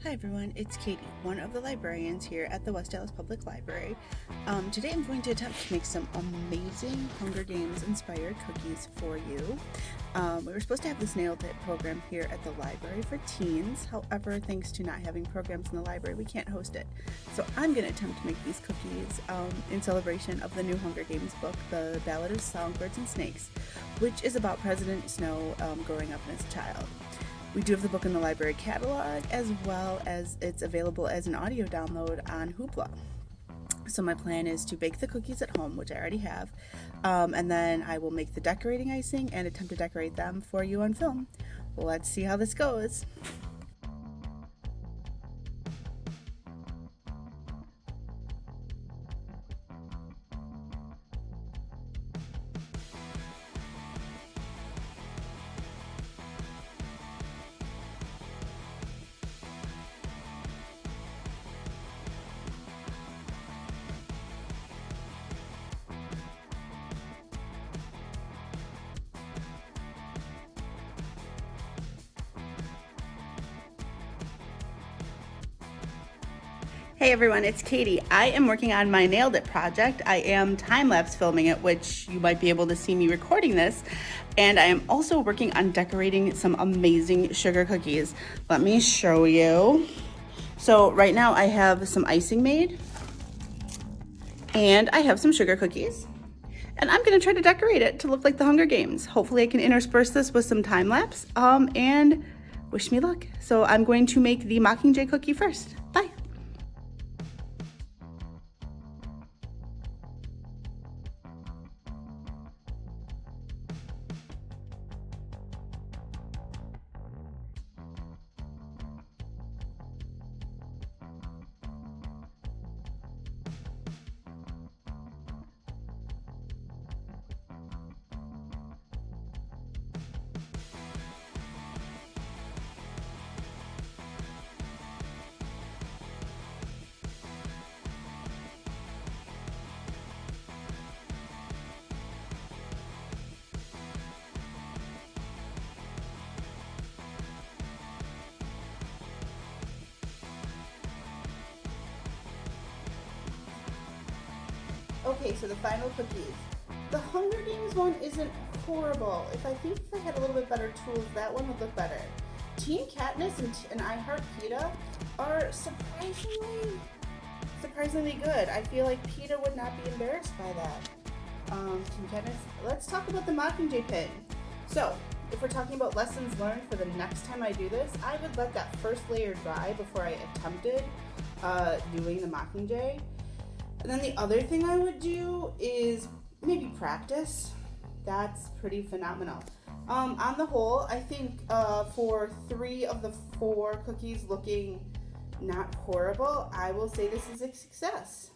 Hi everyone, it's Katie, one of the librarians here at the West Dallas Public Library. Today I'm going to attempt to make some amazing Hunger Games inspired cookies for you. We were supposed to have this Nailed It program here at the library for teens. However, thanks to not having programs in the library, we can't host it. So I'm going to attempt to make these cookies in celebration of the new Hunger Games book, The Ballad of Songbirds and Snakes, which is about President Snow growing up as a child. We do have the book in the library catalog, as well as it's available as an audio download on Hoopla. So my plan is to bake the cookies at home, which I already have, and then I will make the decorating icing and attempt to decorate them for you on film. Let's see how this goes. Hey everyone, it's Katie. I am working on my Nailed It project. I am time-lapse filming it, which you might be able to see me recording this. And I am also working on decorating some amazing sugar cookies. Let me show you. So right now I have some icing made and I have some sugar cookies. And I'm gonna try to decorate it to look like the Hunger Games. Hopefully I can intersperse this with some time-lapse and wish me luck. So I'm going to make the Mockingjay cookie first. Bye. Okay, so the final cookies. The Hunger Games one isn't horrible. If I had a little bit better tools, that one would look better. Team Katniss and I Heart PETA are surprisingly good. I feel like PETA would not be embarrassed by that. Team Katniss. Let's talk about the Mockingjay pin. So, if we're talking about lessons learned for the next time I do this, I would let that first layer dry before I attempted doing the Mockingjay. And then the other thing I would do is maybe practice. That's pretty phenomenal. On the whole, I think for 3 of the 4 cookies looking not horrible, I will say this is a success.